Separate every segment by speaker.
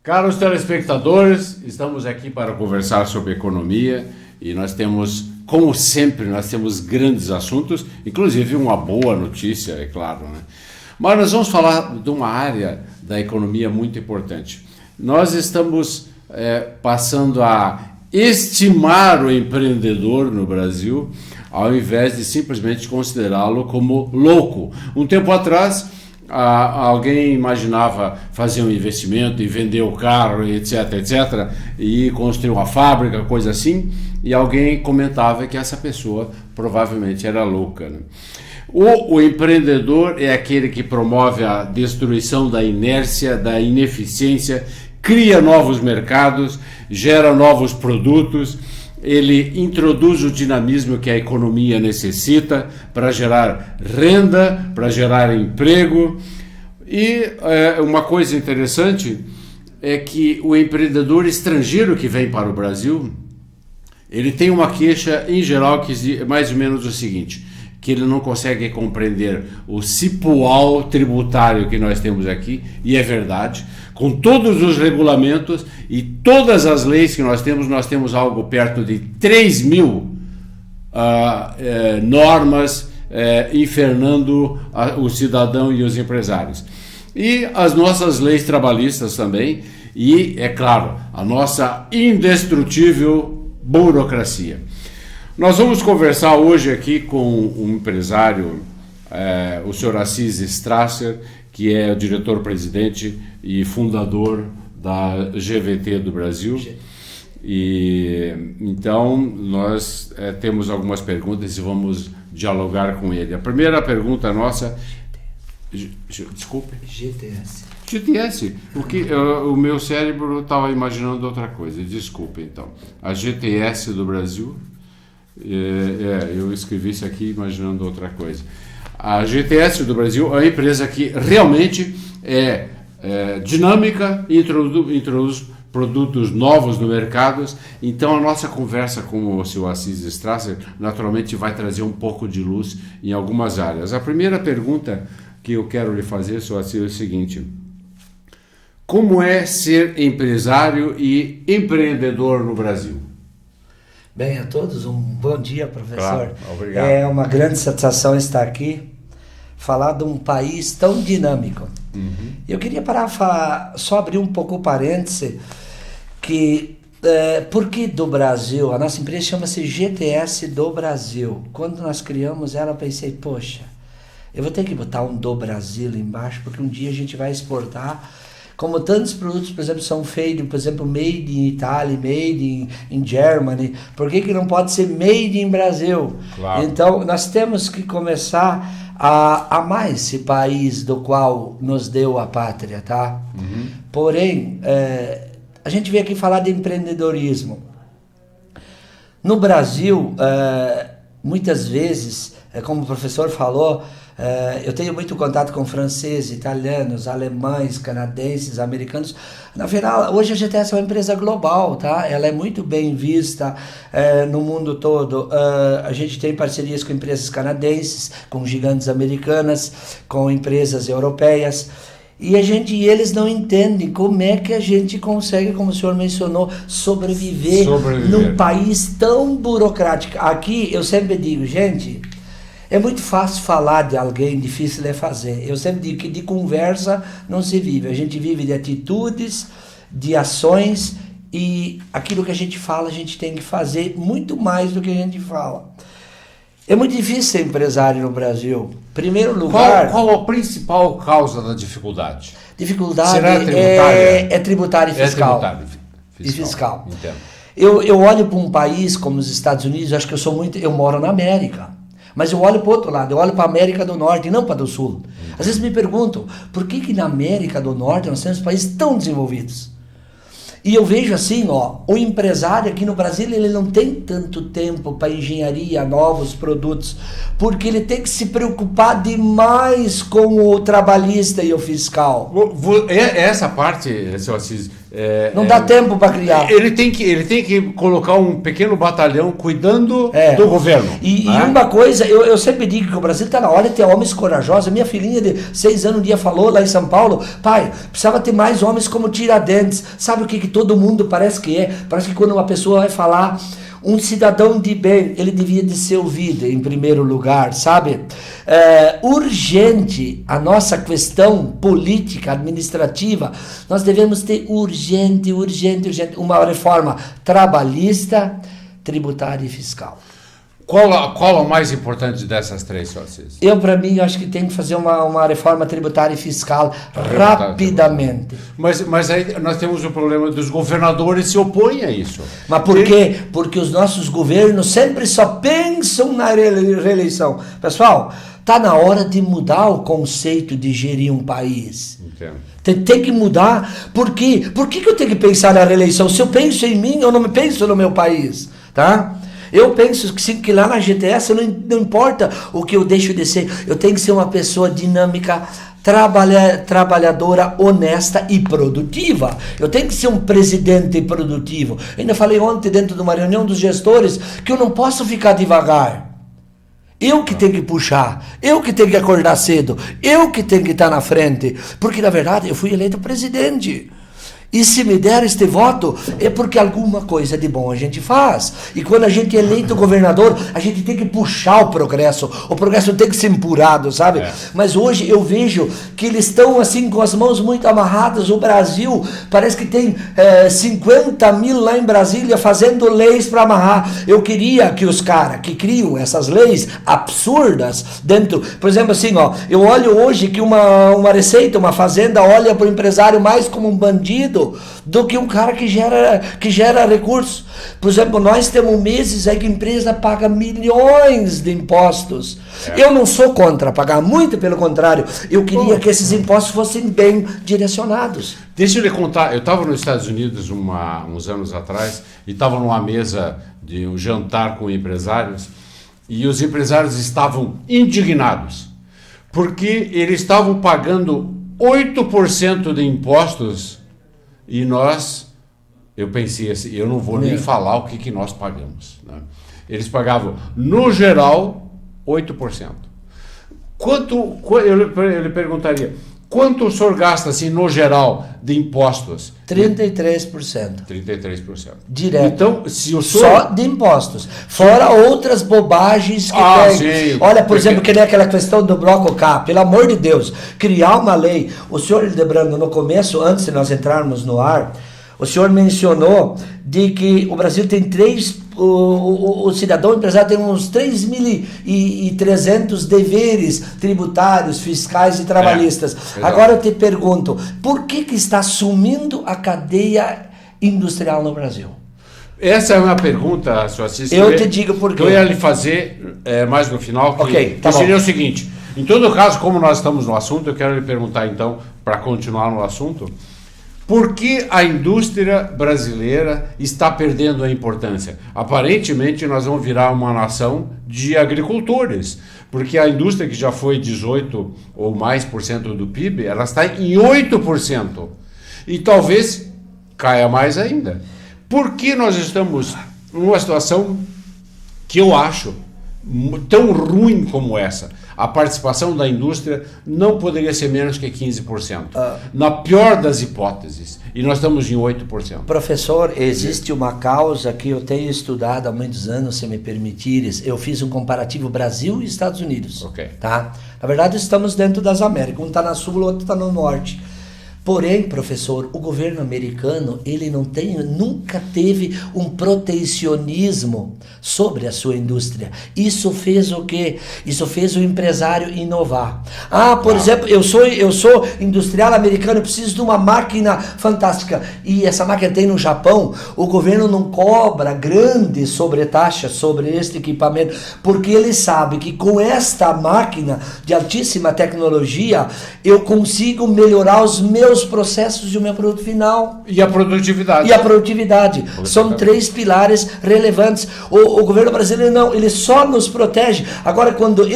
Speaker 1: Caros telespectadores, estamos aqui para conversar sobre economia e nós temos, como sempre, grandes assuntos, inclusive uma boa notícia, é claro, né? Mas nós vamos falar de uma área da economia muito importante. Nós estamos passando a estimar o empreendedor no Brasil, ao invés de simplesmente considerá-lo como louco. Um tempo atrás, alguém imaginava fazer um investimento e vender o carro, etc, e construir uma fábrica, coisa assim, e alguém comentava que essa pessoa provavelmente era louca, né? O empreendedor é aquele que promove a destruição da inércia, da ineficiência, cria novos mercados, gera novos produtos, ele introduz o dinamismo que a economia necessita para gerar renda, para gerar emprego. E uma coisa interessante é que o empreendedor estrangeiro que vem para o Brasil, ele tem uma queixa em geral que é mais ou menos o seguinte, que ele não consegue compreender o cipual tributário que nós temos aqui, e é verdade, com todos os regulamentos e todas as leis que nós temos algo perto de 3.000 normas infernando o cidadão e os empresários. E as nossas leis trabalhistas também, e, é claro, a nossa indestrutível burocracia. Nós vamos conversar hoje aqui com um empresário, o senhor Assis Strasser, que é o diretor-presidente e fundador da GVT do Brasil. E então nós temos algumas perguntas e vamos dialogar com ele. A primeira pergunta nossa... Desculpe? GTS, porque o meu cérebro estava imaginando outra coisa. Desculpe, então. A GTS do Brasil... eu escrevi isso aqui imaginando outra coisa. A GTS do Brasil é uma empresa que realmente é dinâmica, introduz produtos novos no mercado. Então a nossa conversa com o seu Assis Strasser naturalmente vai trazer um pouco de luz em algumas áreas. A primeira pergunta que eu quero lhe fazer, seu Assis, é o seguinte: como é ser empresário e empreendedor no Brasil?
Speaker 2: Bem, a todos, um bom dia, professor.
Speaker 1: Claro, obrigado.
Speaker 2: É uma grande satisfação estar aqui, falar de um país tão dinâmico.
Speaker 1: Uhum.
Speaker 2: Eu queria só abrir um pouco o parêntese, que por que do Brasil? A nossa empresa chama-se GTS do Brasil. Quando nós criamos ela, eu pensei, poxa, eu vou ter que botar um do Brasil embaixo, porque um dia a gente vai exportar. Como tantos produtos, por exemplo, são feitos, por exemplo, made in Italy, made in Germany, por que não pode ser made in Brasil?
Speaker 1: Claro.
Speaker 2: Então, nós temos que começar a amar esse país do qual nos deu a pátria, tá?
Speaker 1: Uhum.
Speaker 2: Porém, a gente veio aqui falar de empreendedorismo. No Brasil, muitas vezes, como o professor falou, eu tenho muito contato com franceses, italianos, alemães, canadenses, americanos. Na final, hoje a GTS é uma empresa global, tá? Ela é muito bem vista no mundo todo. A gente tem parcerias com empresas canadenses, com gigantes americanas, com empresas europeias. E eles não entendem como é que a gente consegue, como o senhor mencionou, sobreviver num país tão burocrático. Aqui eu sempre digo, gente... É muito fácil falar de alguém, difícil é fazer. Eu sempre digo que de conversa não se vive. A gente vive de atitudes, de ações, e aquilo que a gente fala, a gente tem que fazer muito mais do que a gente fala. É muito difícil ser empresário no Brasil. Primeiro lugar...
Speaker 1: Qual a principal causa da dificuldade?
Speaker 2: Dificuldade
Speaker 1: tributária?
Speaker 2: É tributária e fiscal.
Speaker 1: É tributária
Speaker 2: e fiscal.
Speaker 1: Entendo.
Speaker 2: Eu olho para um país como os Estados Unidos, acho que eu moro na América. Mas eu olho para o outro lado, eu olho para a América do Norte e não para a do Sul. Às vezes me perguntam, por que na América do Norte nós temos países tão desenvolvidos? E eu vejo assim, o empresário aqui no Brasil, ele não tem tanto tempo para engenharia, novos produtos, porque ele tem que se preocupar demais com o trabalhista e o fiscal.
Speaker 1: Essa parte, seu Assis,
Speaker 2: Não dá tempo para criar.
Speaker 1: Ele tem que colocar um pequeno batalhão cuidando do governo.
Speaker 2: E uma coisa, eu sempre digo que o Brasil está na hora de ter homens corajosos. Minha filhinha de 6 anos um dia falou lá em São Paulo, pai, precisava ter mais homens como Tiradentes. Sabe o que todo mundo parece que é? Parece que quando uma pessoa vai falar, um cidadão de bem, ele devia de ser ouvido em primeiro lugar, sabe? Urgente a nossa questão política, administrativa, nós devemos ter urgente uma reforma trabalhista, tributária e fiscal.
Speaker 1: Qual a mais importante dessas três, senhor Assis?
Speaker 2: Para mim, acho que tem que fazer uma reforma tributária e fiscal rapidamente.
Speaker 1: Mas aí nós temos o problema dos governadores se opõem a isso.
Speaker 2: Mas por quê? Porque os nossos governos sempre só pensam na reeleição. Pessoal, está na hora de mudar o conceito de gerir um país. Entendo. Tem que mudar. Por quê? Por que eu tenho que pensar na reeleição? Se eu penso em mim, eu não me penso no meu país. Tá? Eu penso que lá na GTS não importa o que eu deixo de ser, eu tenho que ser uma pessoa dinâmica, trabalhadora, honesta e produtiva. Eu tenho que ser um presidente produtivo. Eu ainda falei ontem dentro de uma reunião dos gestores que eu não posso ficar devagar. Eu que tenho que puxar, eu que tenho que acordar cedo, eu que tenho que estar na frente, porque na verdade eu fui eleito presidente. E se me der este voto, é porque alguma coisa de bom a gente faz. E quando a gente é eleito governador, a gente tem que puxar o progresso tem que ser empurrado, sabe? Mas hoje eu vejo que eles estão assim com as mãos muito amarradas. O Brasil parece que tem 50 mil lá em Brasília fazendo leis para amarrar. Eu queria que os caras que criam essas leis absurdas dentro, por exemplo assim, eu olho hoje que uma receita, uma fazenda olha para o empresário mais como um bandido do que um cara que gera recursos. Por exemplo, nós temos meses aí que a empresa paga milhões de impostos. Eu não sou contra pagar, muito pelo contrário. Eu queria que esses impostos fossem bem direcionados.
Speaker 1: Deixa eu lhe contar, eu estava nos Estados Unidos uns anos atrás e estava numa mesa de um jantar com empresários e os empresários estavam indignados porque eles estavam pagando 8% de impostos. E eu pensei assim, eu não vou nem falar o que nós pagamos. Né? Eles pagavam, no geral, 8%. Eu lhe perguntaria, quanto o senhor gasta, assim, no geral, de impostos?
Speaker 2: 33%.
Speaker 1: 33%.
Speaker 2: Direto.
Speaker 1: Então, se o senhor...
Speaker 2: Só de impostos. Fora outras bobagens que tem.
Speaker 1: Sim.
Speaker 2: Olha, por exemplo, que nem aquela questão do bloco K. Pelo amor de Deus, criar uma lei. O senhor Hildebrando, no começo, antes de nós entrarmos no ar, o senhor mencionou de que o Brasil tem o cidadão empresário tem uns 3.300 deveres tributários, fiscais e trabalhistas. Agora eu te pergunto, por que está sumindo a cadeia industrial no Brasil?
Speaker 1: Essa é uma pergunta, senhor Assis.
Speaker 2: Eu te digo por quê.
Speaker 1: Eu ia lhe fazer mais no final.
Speaker 2: Tá
Speaker 1: seria
Speaker 2: bom.
Speaker 1: o seguinte, em todo caso, como nós estamos no assunto, eu quero lhe perguntar então, para continuar no assunto, por que a indústria brasileira está perdendo a importância? Aparentemente, nós vamos virar uma nação de agricultores, porque a indústria que já foi 18% ou mais do PIB, ela está em 8%. E talvez caia mais ainda. Por que nós estamos numa situação que eu acho tão ruim como essa? A participação da indústria não poderia ser menos que 15%. Na pior das hipóteses. E nós estamos em 8%.
Speaker 2: Professor, existe uma causa que eu tenho estudado há muitos anos, se me permitires. Eu fiz um comparativo Brasil e Estados Unidos. Tá? Na verdade, estamos dentro das Américas. Um está na sul, o outro está no norte. Porém, professor, o governo americano, ele nunca teve um protecionismo sobre a sua indústria. Isso fez o quê? Isso fez o empresário inovar. Por exemplo, eu sou industrial americano, eu preciso de uma máquina fantástica. E essa máquina tem no Japão, o governo não cobra grande sobretaxa sobre este equipamento, porque ele sabe que com esta máquina de altíssima tecnologia, eu consigo melhorar os meus meus processos e o meu produto final.
Speaker 1: E a produtividade.
Speaker 2: E a produtividade. São 3 pilares relevantes. O governo brasileiro não, ele só nos protege. Agora, quando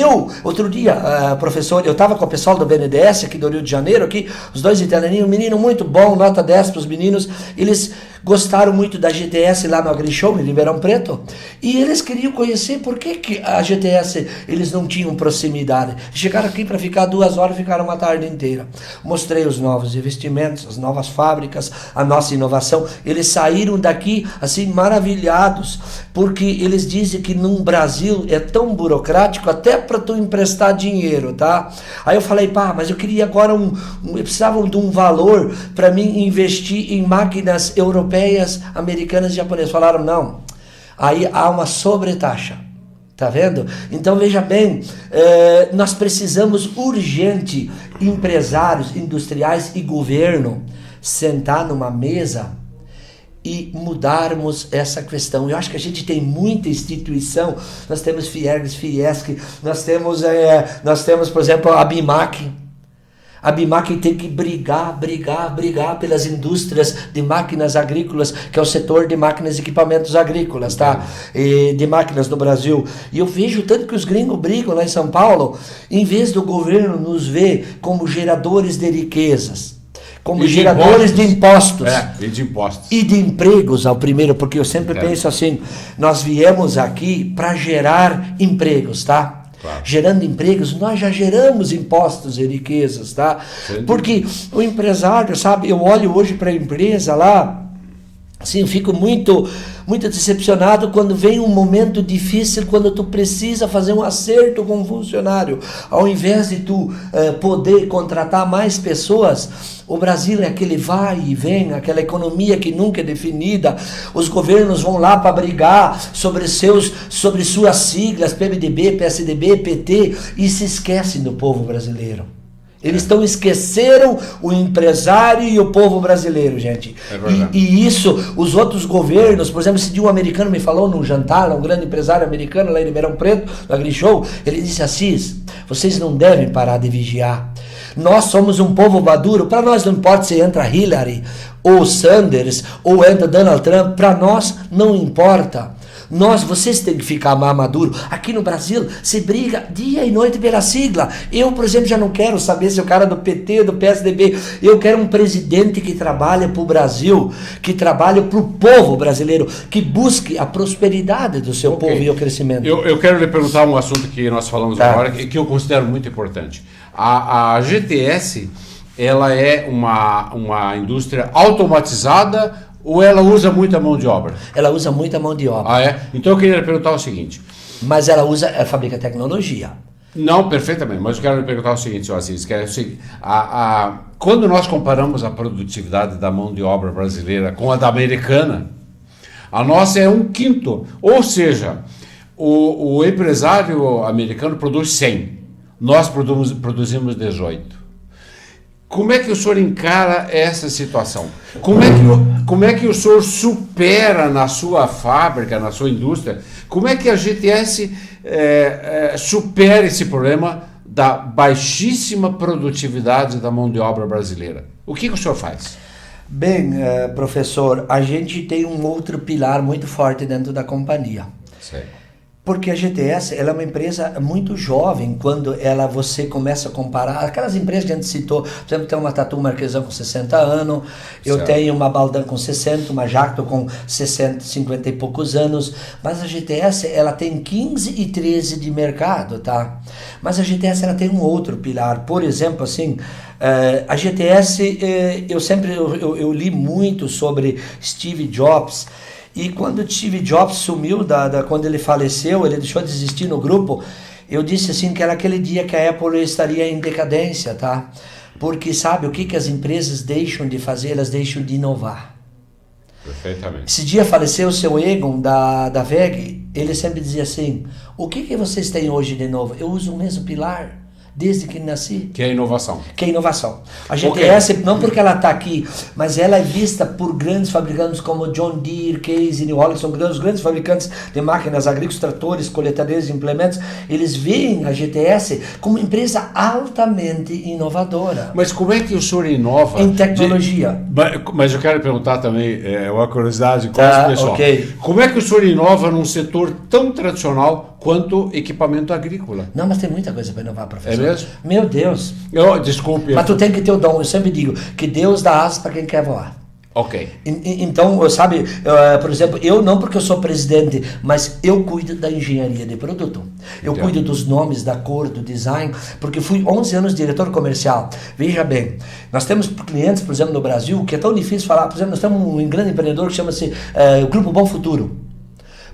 Speaker 2: outro dia, professor, eu estava com o pessoal do BNDES aqui do Rio de Janeiro, aqui, os 2 italianinhos, um menino muito bom, nota 10 para os meninos, eles gostaram muito da GTS lá no AgriShow, em Ribeirão Preto, e eles queriam conhecer por que a GTS, eles não tinham proximidade. Chegaram aqui para ficar 2 horas, ficaram uma tarde inteira. Mostrei os novos investimentos, as novas fábricas, a nossa inovação. Eles saíram daqui assim maravilhados, porque eles dizem que no Brasil é tão burocrático até para tu emprestar dinheiro, tá? Aí eu falei, mas eu queria agora eu precisava de um valor para mim investir em máquinas europeias, americanas e japonesas. Falaram, não. Aí há uma sobretaxa. Tá vendo? Então veja bem, nós precisamos urgente, empresários, industriais e governo, sentar numa mesa e mudarmos essa questão. Eu acho que a gente tem muita instituição, nós temos Fiergs, Fiesc, nós temos, por exemplo, a BIMAC. A BIMAC tem que brigar pelas indústrias de máquinas agrícolas, que é o setor de máquinas e equipamentos agrícolas, tá? E de máquinas no Brasil. E eu vejo tanto que os gringos brigam lá em São Paulo, em vez do governo nos ver como geradores de riquezas, como geradores de impostos.
Speaker 1: E de impostos.
Speaker 2: E de empregos, ao primeiro, porque eu sempre penso assim, nós viemos aqui para gerar empregos, tá? Claro. Gerando empregos, nós já geramos impostos e riquezas, tá? Sim. Porque o empresário, sabe, eu olho hoje para a empresa lá, assim, eu fico muito decepcionado quando vem um momento difícil, quando tu precisa fazer um acerto com um funcionário. Ao invés de tu poder contratar mais pessoas, o Brasil é aquele vai e vem, aquela economia que nunca é definida. Os governos vão lá para brigar sobre suas siglas, PMDB, PSDB, PT, e se esquecem do povo brasileiro. Eles esqueceram o empresário e o povo brasileiro, gente.
Speaker 1: É verdade.
Speaker 2: E isso, os outros governos, por exemplo, esse dia um americano me falou num jantar, um grande empresário americano lá em Ribeirão Preto, no AgriShow, ele disse, Assis, vocês não devem parar de vigiar. Nós somos um povo maduro, para nós não importa se entra Hillary, ou Sanders, ou entra Donald Trump, para nós não importa. Vocês têm que ficar mais maduro. Aqui no Brasil, se briga dia e noite pela sigla. Eu, por exemplo, já não quero saber se o cara é do PT ou do PSDB. Eu quero um presidente que trabalhe para o Brasil, que trabalhe para o povo brasileiro, que busque a prosperidade do seu povo e o crescimento.
Speaker 1: Eu quero lhe perguntar um assunto que nós falamos agora, que eu considero muito importante. A GTS, ela é uma indústria automatizada ou ela usa muita mão de obra?
Speaker 2: Ela usa muita mão de obra.
Speaker 1: Ah, é? Então eu queria lhe perguntar o seguinte.
Speaker 2: Mas ela fabrica tecnologia.
Speaker 1: Não, perfeitamente. Mas eu quero lhe perguntar o seguinte, senhor Assis, que é o seguinte, quando nós comparamos a produtividade da mão de obra brasileira com a da americana, a nossa é 1/5. Ou seja, o empresário americano produz 100. Nós produzimos 18. Como é que o senhor encara essa situação? Como é que o senhor supera na sua fábrica, na sua indústria, como é que a GTS supera esse problema da baixíssima produtividade da mão de obra brasileira? O que o senhor faz?
Speaker 2: Bem, professor, a gente tem um outro pilar muito forte dentro da companhia.
Speaker 1: Certo.
Speaker 2: Porque a GTS, ela é uma empresa muito jovem, quando você começa a comparar, aquelas empresas que a gente citou, por exemplo, tem uma Tatu Marquesão com 60 anos, eu tenho uma Baldan com 60, uma Jacto com 60, 50 e poucos anos, mas a GTS, ela tem 15 e 13 de mercado, tá? Mas a GTS, ela tem um outro pilar, por exemplo, assim, a GTS, eu li muito sobre Steve Jobs. E quando Steve Jobs sumiu, quando ele faleceu, ele deixou de existir no grupo, eu disse assim que era aquele dia que a Apple estaria em decadência, tá? Porque sabe o que as empresas deixam de fazer? Elas deixam de inovar.
Speaker 1: Perfeitamente.
Speaker 2: Esse dia faleceu o seu Egon da VEG, ele sempre dizia assim, o que vocês têm hoje de novo? Eu uso o mesmo pilar. desde que nasci.
Speaker 1: Que é inovação.
Speaker 2: Que é inovação. A GTS, não porque ela está aqui, mas ela é vista por grandes fabricantes como John Deere, Case, New Holland, são grandes fabricantes de máquinas agrícolas, tratores, coletadeiras, implementos. Eles veem a GTS como uma empresa altamente inovadora.
Speaker 1: Mas como é que o senhor inova?
Speaker 2: Em tecnologia.
Speaker 1: Mas eu quero perguntar também, uma curiosidade quase pessoal.
Speaker 2: Okay.
Speaker 1: Como é que o senhor inova num setor tão tradicional quanto equipamento agrícola?
Speaker 2: Não, mas tem muita coisa para inovar, professor.
Speaker 1: É mesmo?
Speaker 2: Meu Deus.
Speaker 1: Desculpe.
Speaker 2: Mas tu tem que ter o dom. Eu sempre digo que Deus dá asas para quem quer voar.
Speaker 1: Ok.
Speaker 2: Então, sabe, por exemplo, eu não porque eu sou presidente, mas eu cuido da engenharia de produto. Eu cuido dos nomes, da cor, do design, porque fui 11 anos diretor comercial. Veja bem, nós temos clientes, por exemplo, no Brasil, que é tão difícil falar. Por exemplo, nós temos um grande empreendedor que chama-se o Grupo Bom Futuro.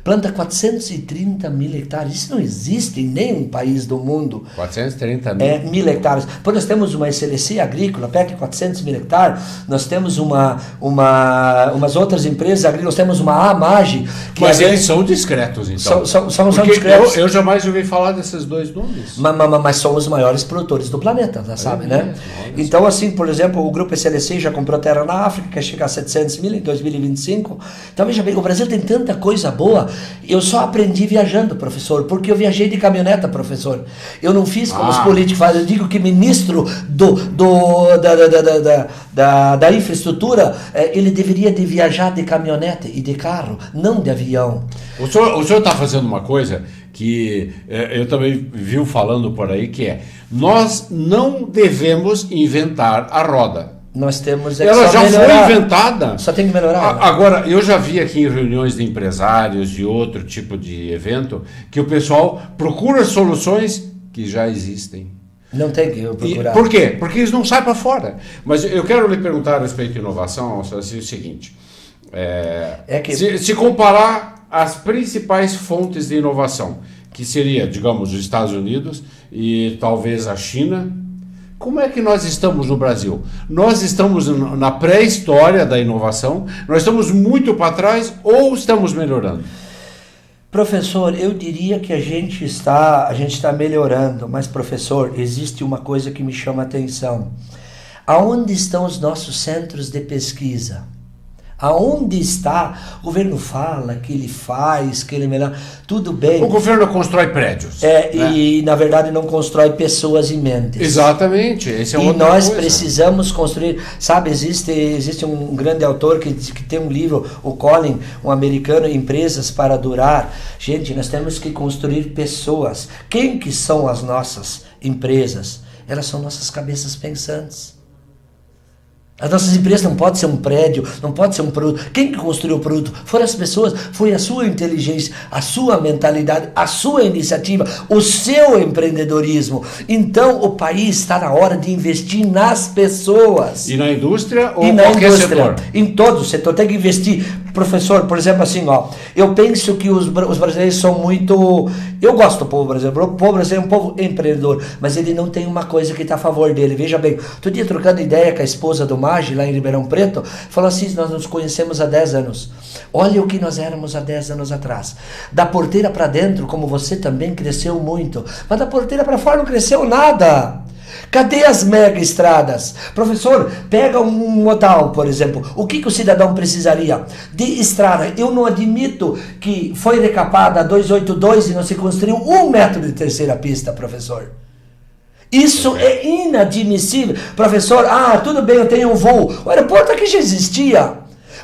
Speaker 2: Planta 430 mil hectares. Isso não existe em nenhum país do mundo.
Speaker 1: 430 mil?
Speaker 2: Mil hectares. Pois nós temos uma SLC agrícola, perto de 400 mil hectares. Nós temos umas outras empresas agrícolas. Nós temos uma AMAGE.
Speaker 1: Mas eles são discretos, então.
Speaker 2: São discretos.
Speaker 1: Eu jamais ouvi falar desses dois nomes.
Speaker 2: Mas são os maiores produtores do planeta, já sabe, né? Então, assim, por exemplo, o Grupo SLC já comprou terra na África, quer chegar a 700 mil em 2025. Então, veja bem, o Brasil tem tanta coisa boa. Eu só aprendi viajando, professor, porque eu viajei de caminhoneta, professor. Eu não fiz como os políticos fazem. Eu digo que ministro da infraestrutura, ele deveria de viajar de caminhonete e de carro, não de avião.
Speaker 1: O senhor está fazendo uma coisa que eu também vi falando por aí, que é: nós não devemos inventar a roda.
Speaker 2: Nós temos
Speaker 1: ela já foi inventada.
Speaker 2: Só tem que melhorar.
Speaker 1: Agora, eu já vi aqui em reuniões de empresários e outro tipo de evento que o pessoal procura soluções que já existem.
Speaker 2: Não tem que procurar.
Speaker 1: Por quê? Porque eles não saem para fora. Mas eu quero lhe perguntar a respeito de inovação, assim, o seguinte: se comparar as principais fontes de inovação, que seria, digamos, os Estados Unidos e talvez a China, como é que nós estamos no Brasil? Nós estamos na pré-história da inovação? Nós estamos muito para trás ou estamos melhorando?
Speaker 2: Professor, eu diria que a gente está melhorando, mas, professor, existe uma coisa que me chama a atenção. Aonde estão os nossos centros de pesquisa? Aonde está? O governo fala que ele faz, que ele melhora, tudo bem.
Speaker 1: O governo constrói prédios.
Speaker 2: E na verdade não constrói pessoas e mentes.
Speaker 1: Exatamente. Esse é
Speaker 2: e nós precisamos construir, sabe, existe um grande autor que tem um livro, o Colin, um americano, Empresas para Durar. Gente, nós temos que construir pessoas. Quem que são as nossas empresas? Elas são nossas cabeças pensantes. As nossas empresas não pode ser um prédio, não pode ser um produto. Quem que construiu o produto? Foram as pessoas, foi a sua inteligência, a sua mentalidade, a sua iniciativa, o seu empreendedorismo. Então, o país está na hora de investir nas pessoas.
Speaker 1: E na indústria ou
Speaker 2: em qualquer
Speaker 1: setor?
Speaker 2: Em todo o setor, tem que investir. Professor, por exemplo, assim, eu penso que os brasileiros são muito... Eu gosto do povo brasileiro. O povo brasileiro é um povo empreendedor, mas ele não tem uma coisa que está a favor dele. Veja bem, outro dia trocando ideia com a esposa do Maggi, lá em Ribeirão Preto, falou assim: nós nos conhecemos há 10 anos. Olha o que nós éramos há 10 anos atrás. Da porteira para dentro, como você também cresceu muito, mas da porteira para fora não cresceu nada. Cadê as mega estradas? Professor, pega um modal, por exemplo. O que o cidadão precisaria? De estrada. Eu não admito que foi recapada a 282 e não se construiu 1 metro de terceira pista, professor. Isso é inadmissível. Professor, tudo bem, eu tenho um voo. O aeroporto aqui já existia.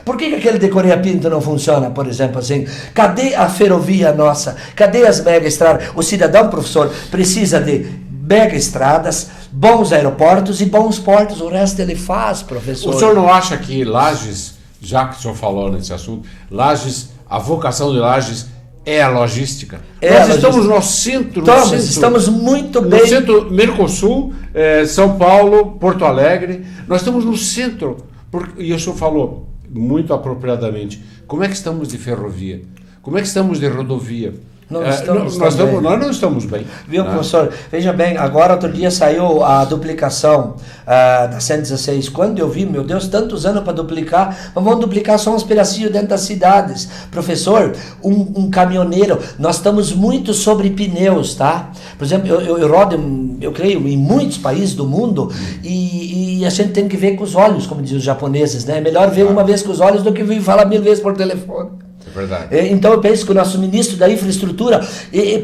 Speaker 2: Por que aquele de Coreia Pinto não funciona, por exemplo, assim? Cadê a ferrovia nossa? Cadê as mega estradas? O cidadão, professor, precisa de mega estradas, bons aeroportos e bons portos. O resto ele faz, professor.
Speaker 1: O senhor não acha que Lages, já que o senhor falou nesse assunto, Lages, a vocação de Lages é a logística? Nós estamos no centro.
Speaker 2: Estamos muito bem.
Speaker 1: No centro Mercosul, São Paulo, Porto Alegre. Nós estamos no centro. E o senhor falou muito apropriadamente. Como é que estamos de ferrovia? Como é que estamos de rodovia? Nós não estamos bem.
Speaker 2: Viu, professor? Veja bem, agora outro dia saiu a duplicação da 116. Quando eu vi, meu Deus, tantos anos para duplicar, mas vamos duplicar só uns pedacinhos dentro das cidades. Professor, um caminhoneiro, nós estamos muito sobre pneus, tá? Por exemplo, eu rodo, eu creio, em muitos países do mundo e a gente tem que ver com os olhos, como dizem os japoneses, né? É melhor ver uma vez com os olhos do que vir falar 1000 vezes por telefone.
Speaker 1: Verdade.
Speaker 2: Então eu penso que o nosso ministro da infraestrutura,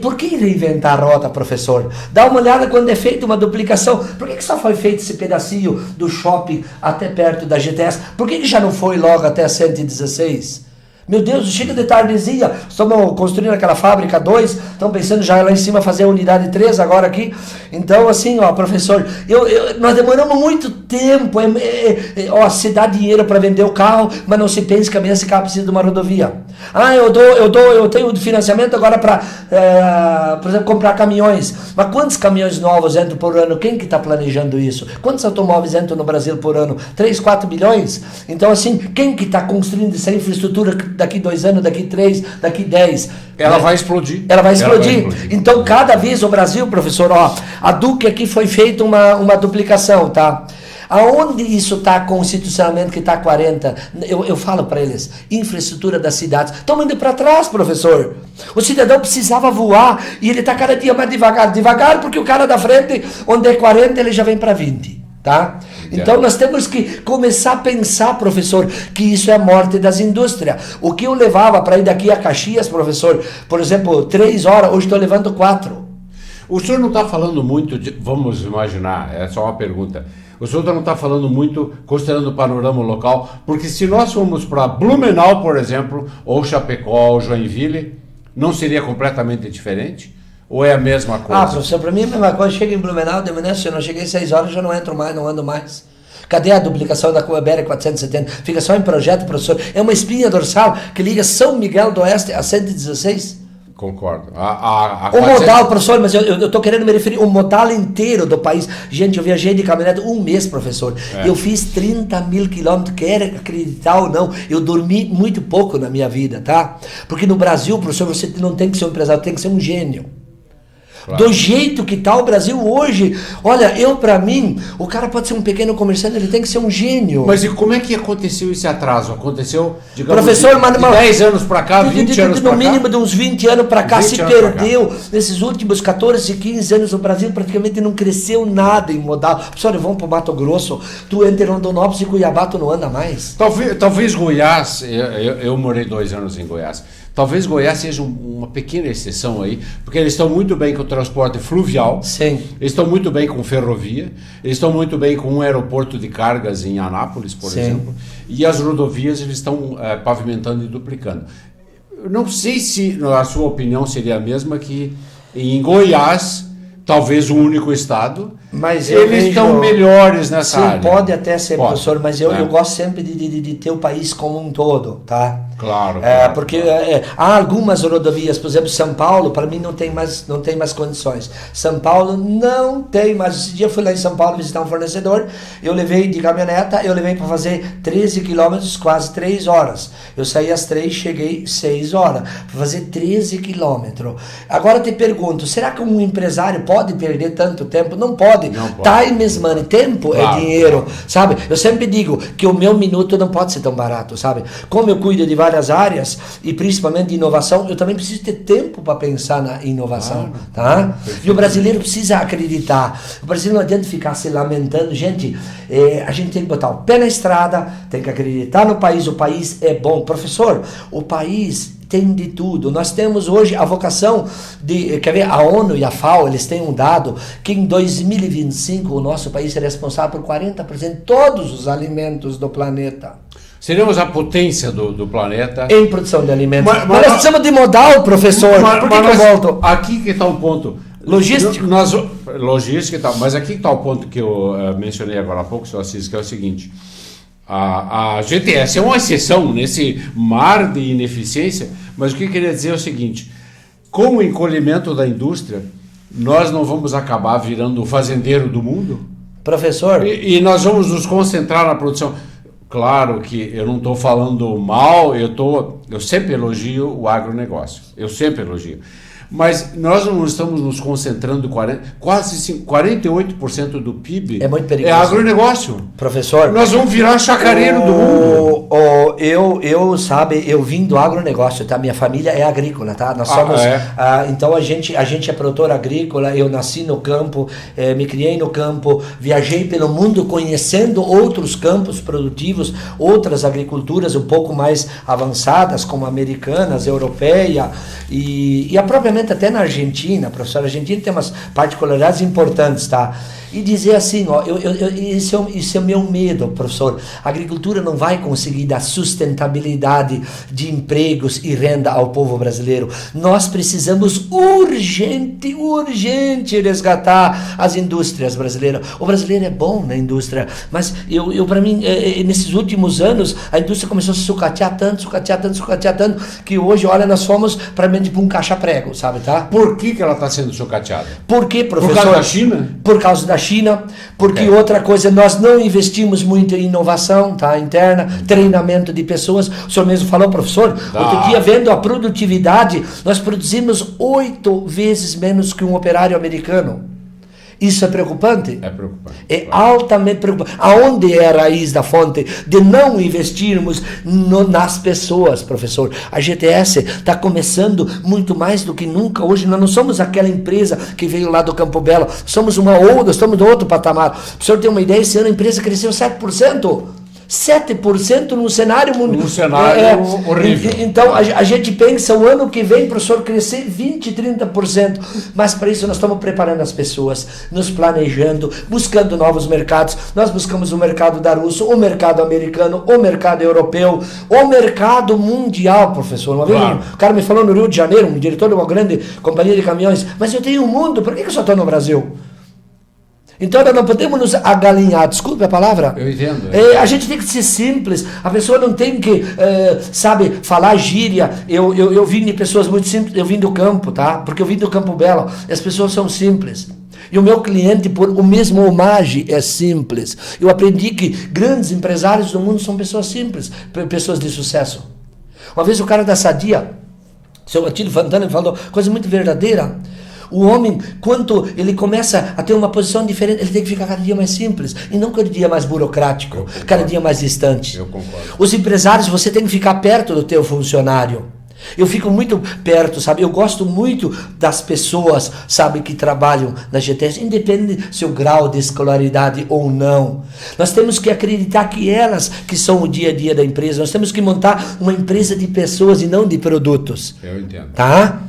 Speaker 2: por que reinventar a rota, professor? Dá uma olhada quando é feita uma duplicação. Por que só foi feito esse pedacinho do shopping até perto da GTS? Por que já não foi logo até a 116? Meu Deus, chega de tardezinha, estamos construindo aquela fábrica 2, estamos pensando já lá em cima fazer a unidade 3 agora aqui. Então assim, ó, professor, nós demoramos muito tempo, se dá dinheiro para vender o carro, mas não se pensa que amanhã esse carro precisa de uma rodovia. Eu tenho financiamento agora para, por exemplo, comprar caminhões. Mas quantos caminhões novos entram por ano? Quem que está planejando isso? Quantos automóveis entram no Brasil por ano? 3, 4 bilhões? Então assim, quem que está construindo essa infraestrutura daqui 2 anos, daqui 3, daqui 10?
Speaker 1: Ela vai explodir.
Speaker 2: Ela vai explodir. Então cada vez o Brasil, professor, ó, a Duque aqui foi feita uma duplicação, tá? Aonde isso está constitucionalmente que está 40? Eu falo para eles, infraestrutura das cidades. Estão indo para trás, professor. O cidadão precisava voar e ele está cada dia mais devagar. Devagar porque o cara da frente, onde é 40, ele já vem para 20. Tá? Então nós temos que começar a pensar, professor, que isso é a morte das indústrias. O que eu levava para ir daqui a Caxias, professor, por exemplo, 3 horas, hoje estou levando 4.
Speaker 1: O senhor não está falando muito, vamos imaginar, é só uma pergunta. O senhor não está falando muito, considerando o panorama local, porque se nós formos para Blumenau, por exemplo, ou Chapecó, ou Joinville, não seria completamente diferente? Ou é a mesma coisa?
Speaker 2: Professor, para mim é a mesma coisa. Chega em Blumenau, de manhã, se eu não cheguei 6 horas, já não entro mais, não ando mais. Cadê a duplicação da BR 470? Fica só em projeto, professor. É uma espinha dorsal que liga São Miguel do Oeste a 116.
Speaker 1: Concordo.
Speaker 2: O modal, professor, mas eu estou querendo me referir ao modal inteiro do país. Gente, eu viajei de caminhonete 1 mês, professor. Eu fiz 30 mil quilômetros, quer acreditar ou não, eu dormi muito pouco na minha vida, tá? Porque no Brasil, professor, você não tem que ser um empresário, tem que ser um gênio. Claro. Do jeito que está o Brasil hoje, olha, para mim, o cara pode ser um pequeno comerciante, ele tem que ser um gênio.
Speaker 1: Mas e como é que aconteceu esse atraso? Aconteceu, digamos,
Speaker 2: professor,
Speaker 1: de 10 anos para cá, 20 anos para cá?
Speaker 2: No mínimo de uns 20 anos para cá, se perdeu. Nesses últimos 14, 15 anos, o Brasil praticamente não cresceu nada em modal. Professor, vamos para o Mato Grosso, tu entra em Rondonópolis e Cuiabá, tu não anda mais.
Speaker 1: Talvez Goiás, eu morei 2 anos em Goiás. Talvez Goiás seja uma pequena exceção aí, porque eles estão muito bem com o transporte fluvial.
Speaker 2: Sim.
Speaker 1: Eles estão muito bem com ferrovia, eles estão muito bem com um aeroporto de cargas em Anápolis, por exemplo, e as rodovias eles estão pavimentando e duplicando. Eu não sei se a sua opinião seria a mesma que em Goiás, talvez o único estado,
Speaker 2: mas
Speaker 1: eles estão melhores nessa área.
Speaker 2: Sim, pode até ser, professor, mas eu gosto sempre de ter o país como um todo, tá?
Speaker 1: Claro.
Speaker 2: Porque há algumas rodovias, por exemplo, São Paulo, para mim não tem mais condições. São Paulo não tem mais. Esse dia eu fui lá em São Paulo visitar um fornecedor, eu levei de caminhoneta, eu levei para fazer 13 quilômetros, quase 3 horas. Eu saí às 3, cheguei 6 horas, para fazer 13 quilômetros. Agora eu te pergunto, será que um empresário pode perder tanto tempo? Não pode. Time is money, tempo é dinheiro, sabe? Eu sempre digo que o meu minuto não pode ser tão barato, sabe? Como eu cuido de várias áreas e principalmente de inovação, eu também preciso ter tempo para pensar na inovação, tá? E o brasileiro precisa acreditar. O brasileiro não adianta ficar se lamentando. Gente, a gente tem que botar o pé na estrada, tem que acreditar no país. O país é bom. Professor, o país tem de tudo. Nós temos hoje a vocação de, quer ver, a ONU e a FAO, eles têm um dado que em 2025 o nosso país é responsável por 40% de todos os alimentos do planeta.
Speaker 1: Seremos a potência do planeta
Speaker 2: em produção de alimentos. Mas nós precisamos de modal, professor. Por que eu volto?
Speaker 1: Aqui que está um ponto.
Speaker 2: Logística.
Speaker 1: Logística e tal. Mas aqui que está o ponto que eu mencionei agora há pouco, senhor Assis, que é o seguinte. A GTS é uma exceção nesse mar de ineficiência, mas o que eu queria dizer é o seguinte: com o encolhimento da indústria, nós não vamos acabar virando o fazendeiro do mundo?
Speaker 2: Professor?
Speaker 1: E nós vamos nos concentrar na produção. Claro que eu não estou falando mal, eu sempre elogio o agronegócio, eu sempre elogio. Mas nós não estamos nos concentrando quase 48% do PIB.
Speaker 2: É muito perigoso.
Speaker 1: É agronegócio.
Speaker 2: Professor,
Speaker 1: nós vamos virar chacareiro do mundo.
Speaker 2: Eu vim do agronegócio, tá? Minha família é agrícola, tá? Nós somos, então a gente é produtor agrícola. Eu nasci no campo, me criei no campo, viajei pelo mundo conhecendo outros campos produtivos, outras agriculturas um pouco mais avançadas, como americanas, europeia e propriamente até na Argentina, professor. A Argentina tem umas particularidades importantes, tá? E dizer assim, ó, isso é o meu medo, professor. A agricultura não vai conseguir dar sustentabilidade de empregos e renda ao povo brasileiro. Nós precisamos urgente resgatar as indústrias brasileiras. O brasileiro é bom na indústria, mas para mim, nesses últimos anos, a indústria começou a se sucatear tanto, que hoje, olha, nós fomos para um caixa-prego, sabe, tá?
Speaker 1: Por que ela está sendo sucateada?
Speaker 2: Por quê, professor?
Speaker 1: Por causa da China?
Speaker 2: Por causa da China, porque outra coisa, nós não investimos muito em inovação, tá, interna, treinamento de pessoas. O senhor mesmo falou, professor, outro dia, vendo a produtividade, nós produzimos 8 vezes menos que um operário americano. Isso é preocupante?
Speaker 1: É preocupante.
Speaker 2: É altamente preocupante. Aonde é a raiz da fonte de não investirmos nas pessoas, professor? A GTS está começando muito mais do que nunca. Hoje nós não somos aquela empresa que veio lá do Campo Belo. Somos estamos no outro patamar. O senhor tem uma ideia, esse ano a empresa cresceu 7%. 7% num cenário mundial.
Speaker 1: Um cenário horrível.
Speaker 2: Então, a gente pensa o ano que vem, professor, crescer 20%, 30%. Mas para isso nós estamos preparando as pessoas, nos planejando, buscando novos mercados. Nós buscamos o mercado da Rússia, o mercado americano, o mercado europeu, o mercado mundial, professor. Uma vez o cara me falou no Rio de Janeiro, um diretor de uma grande companhia de caminhões, mas eu tenho um mundo, por que eu só estou no Brasil? Então nós não podemos nos agalinhar, desculpe a palavra.
Speaker 1: Eu entendo.
Speaker 2: A gente tem que ser simples, a pessoa não tem que, falar gíria. Eu vim de pessoas muito simples, eu vim do campo, tá? Porque eu vim do Campo Belo, e as pessoas são simples. E o meu cliente, por o mesmo homagem, é simples. Eu aprendi que grandes empresários do mundo são pessoas simples, pessoas de sucesso. Uma vez o cara da Sadia, seu Atílio Fontana, falou coisa muito verdadeira. O homem, quando ele começa a ter uma posição diferente, ele tem que ficar cada dia mais simples e não cada dia mais burocrático, cada dia mais distante.
Speaker 1: Eu concordo.
Speaker 2: Os empresários, você tem que ficar perto do teu funcionário. Eu fico muito perto, sabe? Eu gosto muito das pessoas, sabe, que trabalham na GTS, independente do seu grau de escolaridade ou não. Nós temos que acreditar que elas que são o dia a dia da empresa. Nós temos que montar uma empresa de pessoas e não de produtos.
Speaker 1: Eu entendo.
Speaker 2: Tá?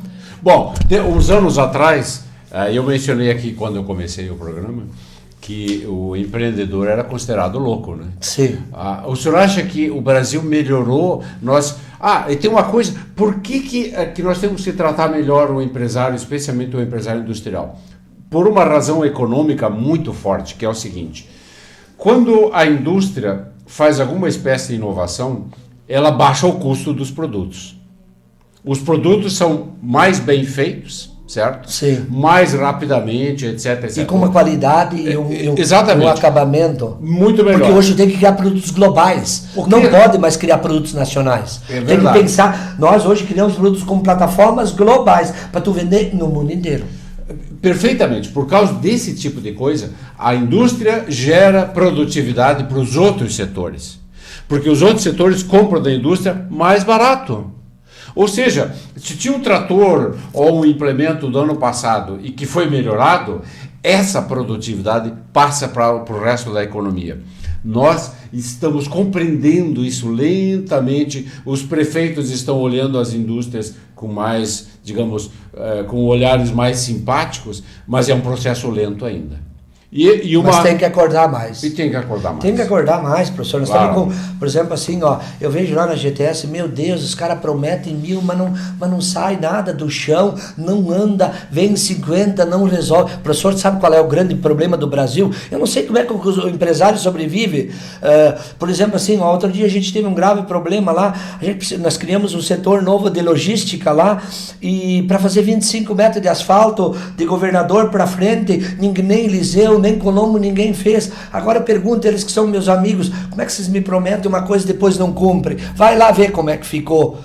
Speaker 1: Bom, uns anos atrás, eu mencionei aqui quando eu comecei o programa, que o empreendedor era considerado louco, né?
Speaker 2: Sim.
Speaker 1: O senhor acha que o Brasil melhorou? E tem uma coisa, por que nós temos que tratar melhor o empresário, especialmente o empresário industrial? Por uma razão econômica muito forte, que é o seguinte: quando a indústria faz alguma espécie de inovação, ela baixa o custo dos produtos. Os produtos são mais bem feitos, certo?
Speaker 2: Sim.
Speaker 1: Mais rapidamente, etc.
Speaker 2: E com uma qualidade e um acabamento.
Speaker 1: Muito melhor.
Speaker 2: Porque hoje tem que criar produtos globais. Não pode mais criar produtos nacionais. Tem que pensar, nós hoje criamos produtos com plataformas globais para tu vender no mundo inteiro.
Speaker 1: Perfeitamente. Por causa desse tipo de coisa, a indústria gera produtividade para os outros setores. Porque os outros setores compram da indústria mais barato. Ou seja, se tinha um trator ou um implemento do ano passado e que foi melhorado, essa produtividade passa para o resto da economia. Nós estamos compreendendo isso lentamente, os prefeitos estão olhando as indústrias com mais, digamos, com olhares mais simpáticos, mas é um processo lento ainda. Mas
Speaker 2: tem que acordar mais.
Speaker 1: E tem que acordar mais.
Speaker 2: Tem que acordar mais, professor. Nós estamos com, por exemplo, assim, eu vejo lá na GTS, meu Deus, os caras prometem 1000, mas não sai nada do chão, não anda, vem 50, não resolve. Professor, sabe qual é o grande problema do Brasil? Eu não sei como é que o empresário sobrevive. Por exemplo, assim, outro dia a gente teve um grave problema lá, nós criamos um setor novo de logística lá, e para fazer 25 metros de asfalto de Governador para frente, nem Eliseu, nem Colombo ninguém fez. Agora pergunta eles que são meus amigos, como é que vocês me prometem uma coisa e depois não cumprem? Vai lá ver como é que ficou.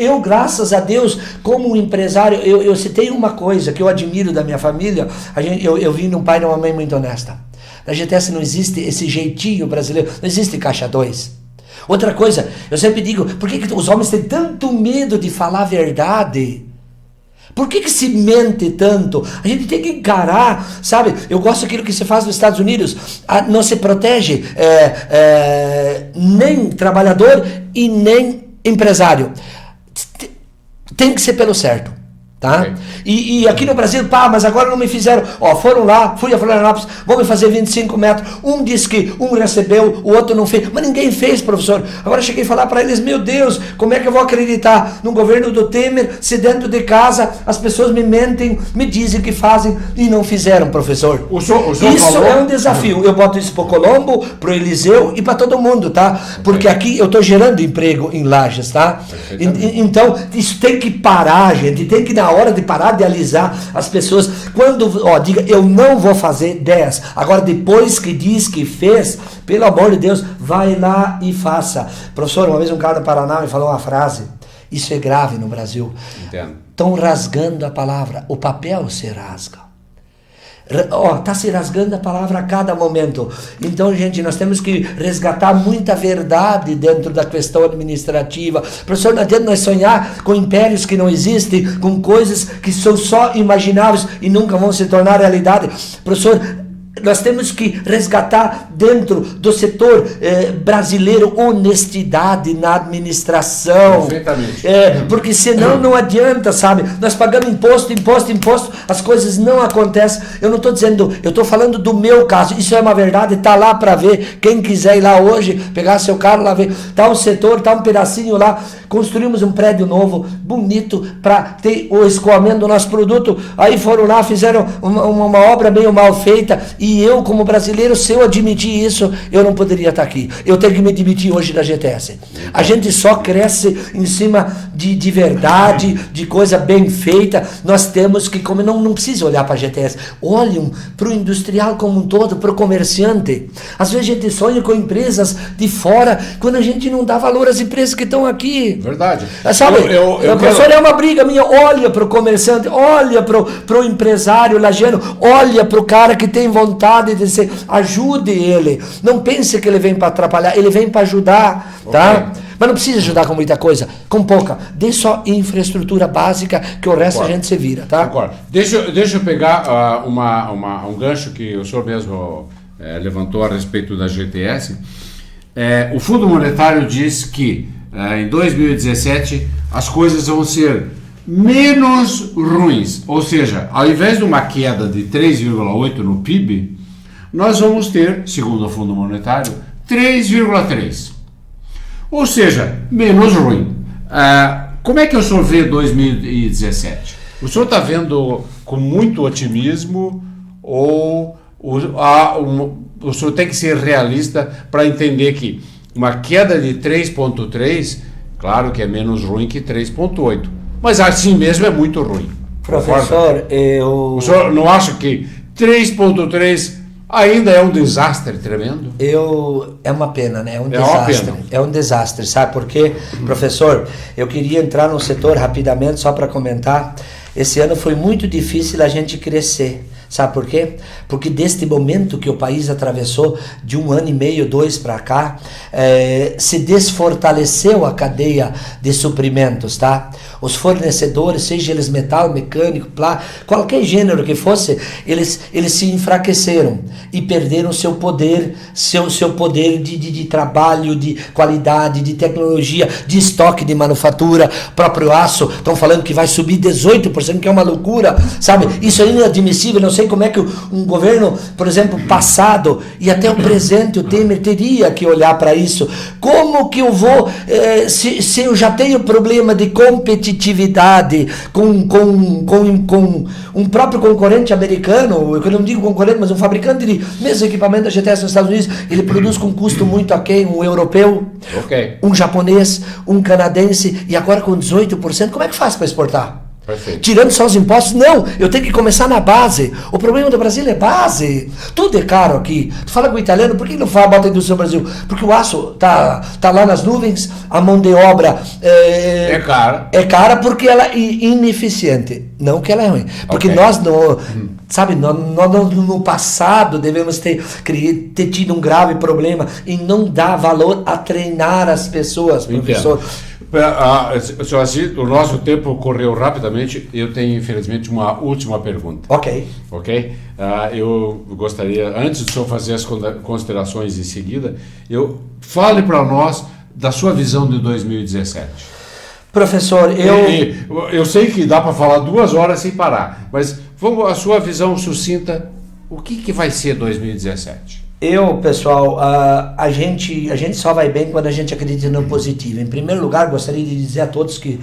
Speaker 2: Eu, graças a Deus, como um empresário, eu citei uma coisa que eu admiro da minha família. Eu vim de um pai e de uma mãe muito honesta. Na GTS não existe esse jeitinho brasileiro, não existe caixa 2. Outra coisa, eu sempre digo, por que os homens têm tanto medo de falar a verdade? Por que se mente tanto? A gente tem que encarar, sabe? Eu gosto daquilo que se faz nos Estados Unidos. Não se protege nem trabalhador e nem empresário. Tem que ser pelo certo. Tá? Okay. E aqui no Brasil, mas agora não me fizeram. Foram lá, fui a Florianópolis, vão me fazer 25 metros. Um disse que um recebeu, o outro não fez. Mas ninguém fez, professor. Agora cheguei a falar para eles: meu Deus, como é que eu vou acreditar no governo do Temer se dentro de casa as pessoas me mentem, me dizem que fazem e não fizeram, professor? O senhor isso falou... é um desafio. Eu boto isso para o Colombo, para o Eliseu e para todo mundo, tá? Porque aqui eu estou gerando emprego em Lages, tá? Então, isso tem que parar, gente. Tem que dar hora de parar de alisar as pessoas. Quando diga, eu não vou fazer 10, agora depois que diz que fez, pelo amor de Deus, vai lá e faça. Professor, uma vez um cara do Paraná me falou uma frase, isso é grave no Brasil. Entendo. Estão rasgando a palavra, o papel se rasga. Está se rasgando a palavra a cada momento. Então, gente, nós temos que resgatar muita verdade dentro da questão administrativa. Professor, não adianta nós sonhar com impérios que não existem, com coisas que são só imagináveis e nunca vão se tornar realidade. Professor, nós temos que resgatar dentro do setor brasileiro honestidade na administração. Perfeitamente. Porque senão não adianta, sabe? Nós pagamos imposto, as coisas não acontecem. Eu não estou dizendo, eu estou falando do meu caso. Isso é uma verdade, está lá para ver. Quem quiser ir lá hoje, pegar seu carro lá ver. Está um setor, está um pedacinho lá. Construímos um prédio novo, bonito, para ter o escoamento do nosso produto. Aí foram lá, fizeram uma obra meio mal feita. E eu, como brasileiro, se eu admitir isso, eu não poderia estar aqui. Eu tenho que me admitir hoje da GTS. A gente só cresce em cima de verdade, de coisa bem feita. Nós temos que, como não precisa olhar para a GTS, olhem para o industrial como um todo, para o comerciante. Às vezes a gente sonha com empresas de fora, quando a gente não dá valor às empresas que estão aqui.
Speaker 1: Verdade.
Speaker 2: Sabe, professor, é uma briga minha. Olha para o comerciante, olha para o empresário lagiano, olha para o cara que tem vontade de ser, ajude ele. Não pense que ele vem para atrapalhar, ele vem para ajudar, tá? Okay. Mas não precisa ajudar com muita coisa, com pouca. Dê só infraestrutura básica, que o resto a gente se vira, tá?
Speaker 1: Concordo. Deixa eu pegar um gancho que o senhor mesmo levantou a respeito da GTS. O Fundo Monetário diz que em 2017 as coisas vão ser menos ruins, ou seja, ao invés de uma queda de 3,8 no PIB, nós vamos ter, segundo o Fundo Monetário, 3,3, ou seja, menos ruim. Como é que o senhor vê 2017? O senhor está vendo com muito otimismo ou o senhor tem que ser realista para entender que uma queda de 3,3, claro que é menos ruim que 3,8, mas assim mesmo é muito ruim.
Speaker 2: Professor,
Speaker 1: O senhor não acha que 3,3 ainda é um desastre tremendo?
Speaker 2: É uma pena, né? É um desastre. É um desastre, sabe por quê? Professor, eu queria entrar no setor rapidamente, só para comentar. Esse ano foi muito difícil a gente crescer. Sabe por quê? Porque deste momento que o país atravessou, de 1 ano e meio, 2 para cá, se desfortaleceu a cadeia de suprimentos, tá? Os fornecedores, seja eles metal, mecânico, qualquer gênero que fosse, eles se enfraqueceram e perderam seu poder, seu poder de trabalho, de qualidade, de tecnologia, de estoque, de manufatura. Próprio aço, estão falando que vai subir 18%, que é uma loucura, sabe? Isso é inadmissível. Não sei como é que um governo, por exemplo, passado e até o presente, o Temer, teria que olhar para isso. Como que eu vou, se eu já tenho problema de competitividade com um próprio concorrente americano, eu não digo concorrente, mas um fabricante de mesmo equipamento da GTS nos Estados Unidos, ele produz com custo muito aquém, um europeu, um japonês, um canadense, e agora com 18%, como é que faz para exportar?
Speaker 1: Perfeito.
Speaker 2: Tirando só os impostos, não, eu tenho que começar na base. O problema do Brasil é base. Tudo é caro aqui. Tu fala com o italiano, por que não fala, bota a indústria no Brasil? Porque o aço tá lá nas nuvens, a mão de obra
Speaker 1: é cara.
Speaker 2: É cara porque ela é ineficiente. Não que ela é ruim. Porque nós, sabe, nós no passado devemos ter tido um grave problema em não dar valor a treinar as pessoas, professor.
Speaker 1: O nosso tempo correu rapidamente. Eu tenho, infelizmente, uma última pergunta.
Speaker 2: Ok.
Speaker 1: Eu gostaria, antes de o senhor fazer as considerações em seguida, fale para nós da sua visão de 2017.
Speaker 2: Professor,
Speaker 1: eu sei que dá para falar 2 horas sem parar, mas vamos a sua visão sucinta. O que vai ser 2017?
Speaker 2: Pessoal, a gente só vai bem quando a gente acredita no positivo. Em primeiro lugar, gostaria de dizer a todos que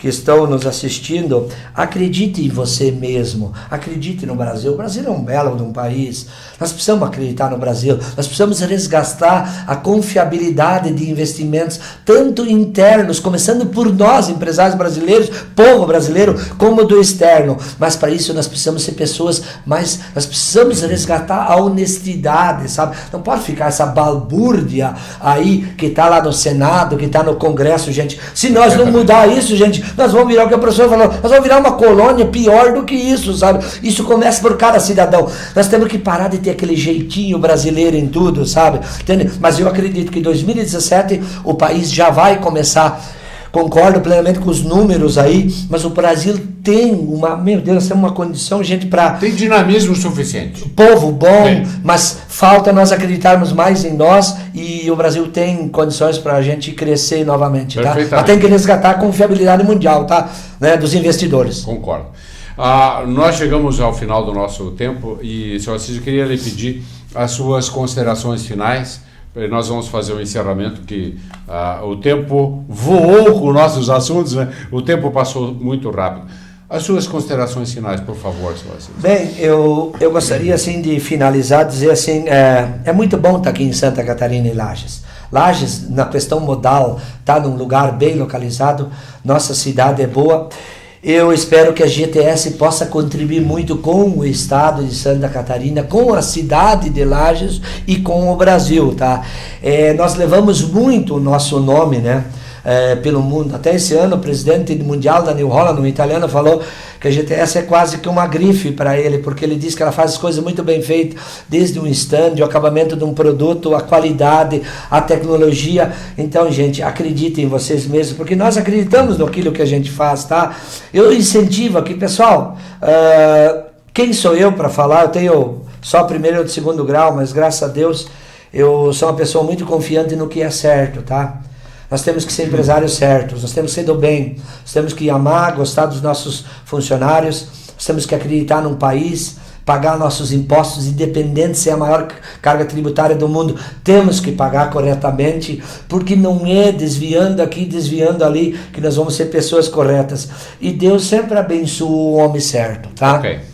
Speaker 2: estão nos assistindo, acredite em você mesmo, acredite no Brasil. O Brasil é um belo de um país, nós precisamos acreditar no Brasil, nós precisamos resgatar a confiabilidade de investimentos, tanto internos, começando por nós, empresários brasileiros, povo brasileiro, como do externo. Mas para isso nós precisamos ser pessoas, mas nós precisamos resgatar a honestidade, sabe? Não pode ficar essa balbúrdia aí que está lá no Senado, que está no Congresso, gente. Se nós não mudar isso, gente, nós vamos virar o que o professor falou, nós vamos virar uma colônia pior do que isso, sabe? Isso começa por cada cidadão. Nós temos que parar de ter aquele jeitinho brasileiro em tudo, sabe? Entende? Mas eu acredito que em 2017 o país já vai começar. Concordo plenamente com os números aí, mas o Brasil tem meu Deus, tem uma condição, gente, para...
Speaker 1: Tem dinamismo suficiente.
Speaker 2: Povo bom, mas falta nós acreditarmos mais em nós e o Brasil tem condições para a gente crescer novamente, tá? Mas tem que resgatar a confiabilidade mundial, tá? Né, dos investidores.
Speaker 1: Concordo. Nós chegamos ao final do nosso tempo e, senhor Assis, eu queria lhe pedir as suas considerações finais. Nós vamos fazer um encerramento que o tempo voou com nossos assuntos, né? O tempo passou muito rápido. As suas considerações finais, por favor, senhor Assis.
Speaker 2: Bem, eu gostaria assim de finalizar, dizer assim, é muito bom estar aqui em Santa Catarina e Lages. Lages, na questão modal, está num lugar bem localizado, nossa cidade é boa. Eu espero que a GTS possa contribuir muito com o estado de Santa Catarina, com a cidade de Lages e com o Brasil, tá? Nós levamos muito o nosso nome, né? Pelo mundo. Até esse ano o presidente mundial da New Holland, um italiano, falou que a GTS é quase que uma grife para ele, porque ele diz que ela faz as coisas muito bem feitas, desde um stand, o acabamento de um produto, a qualidade, a tecnologia. Então, gente, acreditem em vocês mesmos, porque nós acreditamos naquilo que a gente faz, tá? Eu incentivo aqui, pessoal, quem sou eu para falar? Eu tenho só primeiro e segundo grau, mas graças a Deus eu sou uma pessoa muito confiante no que é certo, tá? Nós temos que ser empresários certos, nós temos que ser do bem, nós temos que amar, gostar dos nossos funcionários, nós temos que acreditar num país, pagar nossos impostos, independente se é a maior carga tributária do mundo, temos que pagar corretamente, porque não é desviando aqui, desviando ali, que nós vamos ser pessoas corretas. E Deus sempre abençoa o homem certo, tá?
Speaker 1: Ok.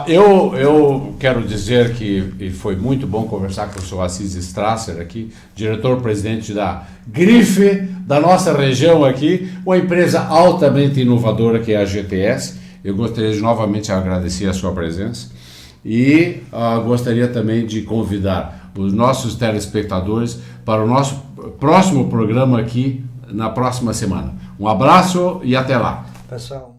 Speaker 1: Eu quero dizer que foi muito bom conversar com o senhor Assis Strasser aqui, diretor-presidente da grife da nossa região aqui, uma empresa altamente inovadora que é a GTS. Eu gostaria de novamente agradecer a sua presença e gostaria também de convidar os nossos telespectadores para o nosso próximo programa aqui na próxima semana. Um abraço e até lá.
Speaker 2: Pessoal.